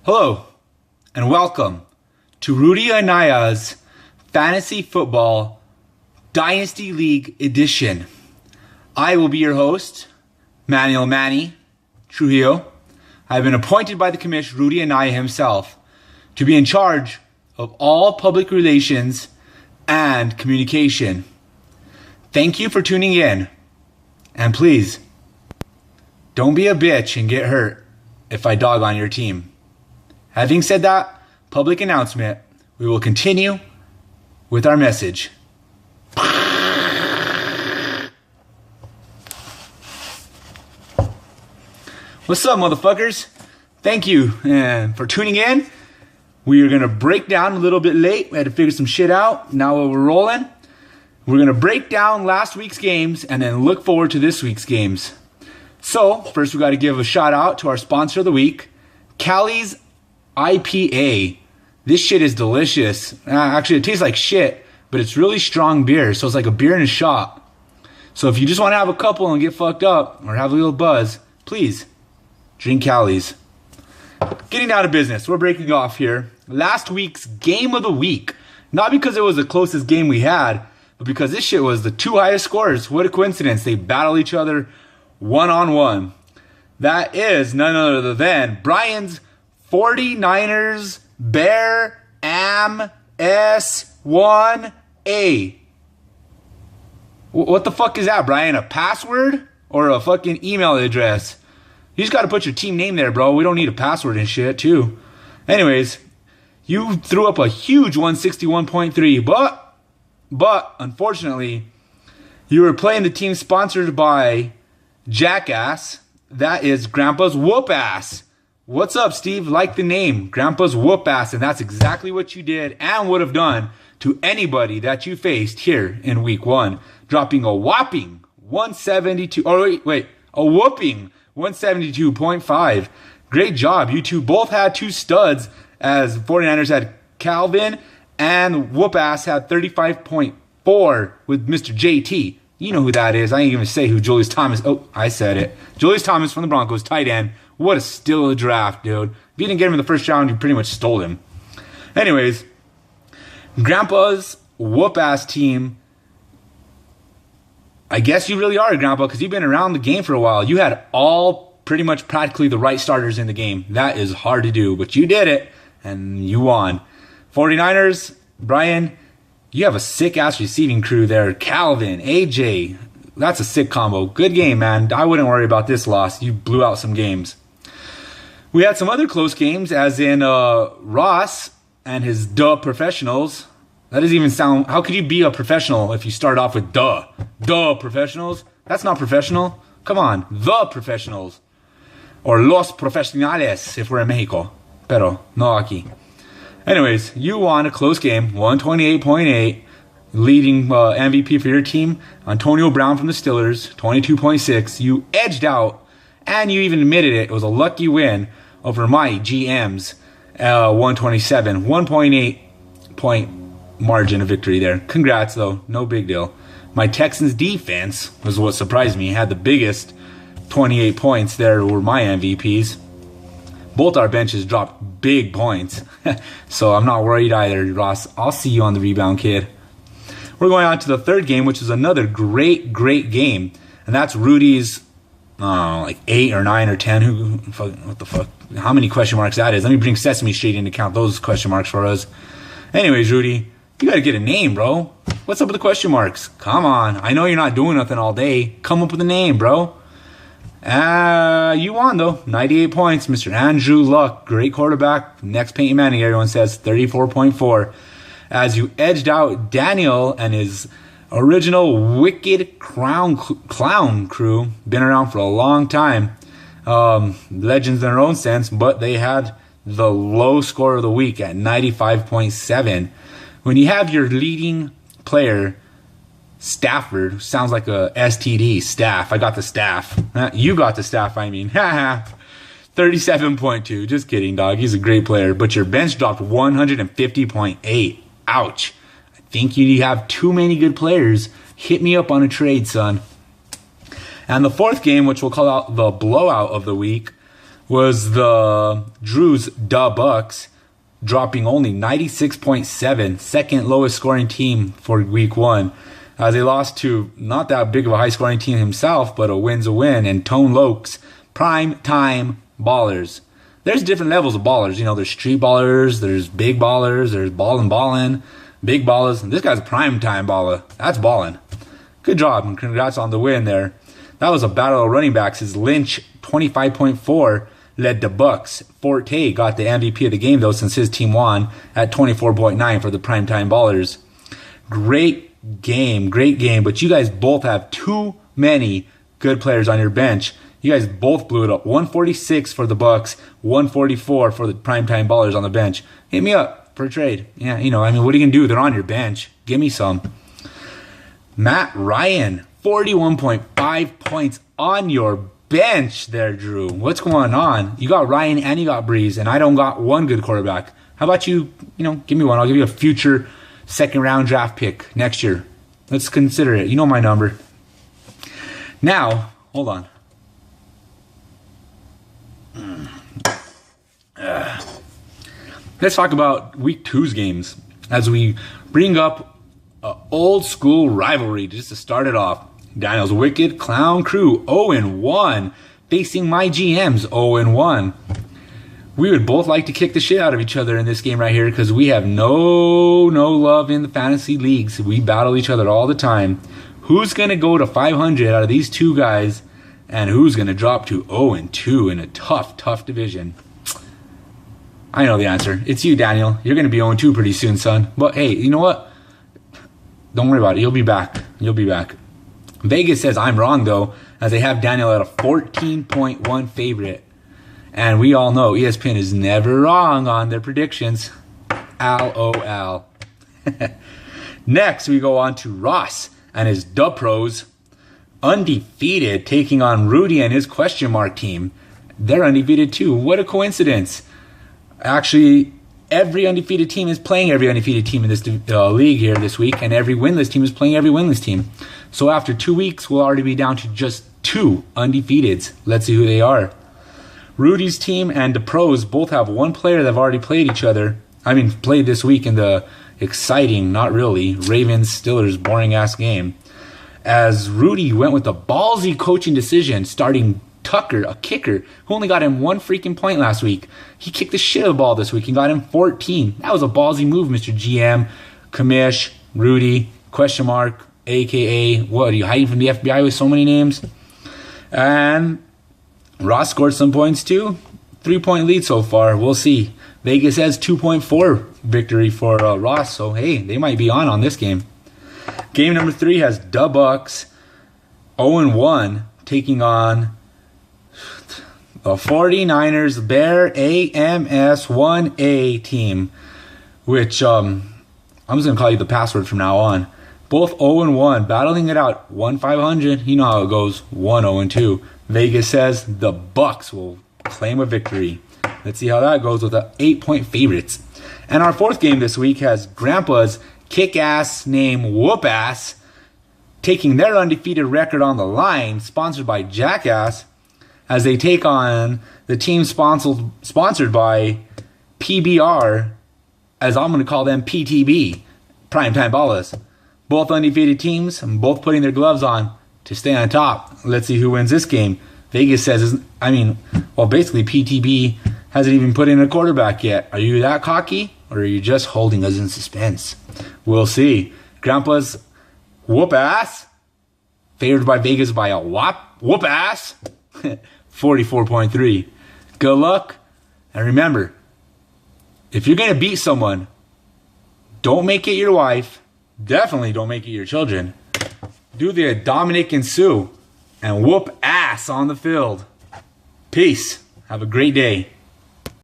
Hello, and welcome to Rudy Anaya's Fantasy Football Dynasty League Edition. I will be your host, Manuel Manny Trujillo. I have been appointed by the commish, Rudy Anaya himself, to be in charge of all public relations and communication. Thank you for tuning in, and please, don't be a bitch and get hurt if I dog on your team. Having said that, public announcement, we will continue with our message. What's up, motherfuckers? Thank you for tuning in. We are going to break down a little bit late. We had to figure some shit out. Now we're rolling. We're going to break down last week's games and then look forward to this week's games. So, first we got to give a shout out to our sponsor of the week, Cali's IPA. This shit is delicious. Actually, it tastes like shit, but it's really strong beer, so it's like a beer in a shot. So if you just want to have a couple and get fucked up or have a little buzz, please drink Cali's. Getting down to business, we're breaking off here. Last week's game of the week. Not because it was the closest game we had, but because this shit was the two highest scorers. What a coincidence. They battle each other one-on-one. That is none other than Brian's 49ers Bear Am S1A. What the fuck is that, Brian? A password or a fucking email address? You just got to put your team name there, bro. We don't need a password and shit, too. Anyways, you threw up a huge 161.3, but unfortunately, you were playing the team sponsored by Jackass. That is Grandpa's Whoop Ass. What's up, Steve? Like the name, Grandpa's Whoop Ass, and that's exactly what you did and would have done to anybody that you faced here in week one, dropping a whopping 172. Oh, wait, a whooping 172.5. Great job. You two both had two studs, as 49ers had Calvin and Whoop Ass had 35.4 with Mr. JT. You know who that is. I ain't even say who Julius Thomas. Oh, I said it. Julius Thomas from the Broncos, tight end. What a steal of the draft, dude. If you didn't get him in the first round, you pretty much stole him. Anyways, Grandpa's whoop-ass team. I guess you really are, Grandpa, because you've been around the game for a while. You had all pretty much practically the right starters in the game. That is hard to do, but you did it, and you won. 49ers, Brian, you have a sick-ass receiving crew there. Calvin, AJ, that's a sick combo. Good game, man. I wouldn't worry about this loss. You blew out some games. We had some other close games, as in Ross and his duh professionals. That doesn't even sound... How could you be a professional if you start off with duh? Duh professionals? That's not professional. Come on. The professionals. Or los profesionales if we're in Mexico. Pero no aquí. Anyways, you won a close game. 128.8. Leading MVP for your team. Antonio Brown from the Steelers. 22.6. You edged out. And you even admitted it. It was a lucky win over my GM's 127. 1.8 point margin of victory there. Congrats, though. No big deal. My Texans defense was what surprised me. Had the biggest 28 points there were my MVPs. Both our benches dropped big points. So I'm not worried either, Ross. I'll see you on the rebound, kid. We're going on to the third game, which is another great game. And that's Rudy's, like 8 or 9 or 10. What the fuck? How many question marks that is? Let me bring Sesame Street in to count those question marks for us. Anyways, Rudy, you got to get a name, bro. What's up with the question marks? Come on. I know you're not doing nothing all day. Come up with a name, bro. You won, though. 98 points. Mr. Andrew Luck, great quarterback. Next Peyton Manning, everyone says 34.4. As you edged out Daniel and his original Wicked Clown crew. Been around for a long time. Legends in their own sense, but they had the low score of the week at 95.7. When you have your leading player, Stafford, sounds like a STD, staff. I got the staff. You got the staff, I mean. 37.2. Just kidding, dog. He's a great player. But your bench dropped 150.8. Ouch. I think you have too many good players. Hit me up on a trade, son. And the fourth game, which we'll call out the blowout of the week, was the Drew's Bucks, dropping only 96.7, second lowest scoring team for week 1. As they lost to not that big of a high scoring team himself, but a win's a win, and Tone Lokes, prime time ballers. There's different levels of ballers. You know, there's street ballers, there's big ballers, there's ballin', big ballers. And this guy's a prime time baller. That's ballin'. Good job, and congrats on the win there. That was a battle of running backs as Lynch, 25.4, led the Bucks. Forte got the MVP of the game, though, since his team won at 24.9 for the primetime ballers. Great game, but you guys both have too many good players on your bench. You guys both blew it up. 146 for the Bucks, 144 for the primetime ballers on the bench. Hit me up for a trade. Yeah, what are you going to do? They're on your bench. Give me some. Matt Ryan, 41.5 points on your bench there, Drew. What's going on? You got Ryan and you got Breeze, and I don't got one good quarterback. How about you, give me one. I'll give you a future second-round draft pick next year. Let's consider it. You know my number. Now, hold on. Let's talk about week 2's games as we bring up an old school rivalry just to start it off. Daniel's Wicked Clown Crew 0-1 facing my GM's 0-1. We would both like to kick the shit out of each other in this game right here because we have no love in the fantasy leagues. We battle each other all the time. Who's going to go to 500 out of these two guys, and who's going to drop to 0-2 in a tough division? I know the answer. It's you, Daniel. You're going to be 0-2 pretty soon, son. But hey, you know what? Don't worry about it. You'll be back. Vegas says I'm wrong, though, as they have Daniel at a 14.1 favorite. And we all know ESPN is never wrong on their predictions. LOL. Next, we go on to Ross and his Dub Pros. Undefeated, taking on Rudy and his question mark team. They're undefeated too. What a coincidence. Actually, every undefeated team is playing every undefeated team in this league here this week, and every winless team is playing every winless team. So after 2 weeks, we'll already be down to just 2 undefeateds. Let's see who they are. Rudy's team and the Pros both have one player that have already played each other. Played this week in the exciting, not really, Ravens-Steelers boring-ass game. As Rudy went with a ballsy coaching decision, starting Tucker, a kicker, who only got him 1 freaking point last week. He kicked the shit out of the ball this week and got him 14. That was a ballsy move, Mr. GM, Kamish, Rudy, question mark, a.k.a. what, are you hiding from the FBI with so many names? And Ross scored some points too. 3-point lead so far. We'll see. Vegas has 2.4 victory for Ross, so hey, they might be on this game. Game number 3 has the Bucks 0-1 taking on the 49ers Bear AMS 1A team, which I'm just going to call you the password from now on. Both 0-1, battling it out. 1-500, you know how it goes. 1-0-2. Vegas says the Bucks will claim a victory. Let's see how that goes with the 8-point favorites. And our 4th game this week has Grandpa's kick-ass name Whoop-Ass taking their undefeated record on the line, sponsored by Jackass, as they take on the team sponsored by PBR, as I'm going to call them PTB, Primetime Ballers. Both undefeated teams, and both putting their gloves on to stay on top. Let's see who wins this game. Vegas says, basically PTB hasn't even put in a quarterback yet. Are you that cocky, or are you just holding us in suspense? We'll see. Grandpa's Whoop-Ass, favored by Vegas by a whoop-ass, 44.3. Good luck, and remember, if you're going to beat someone, don't make it your wife. Definitely don't make it your children. Do the Dominic and Sue and whoop ass on the field. Peace. Have a great day.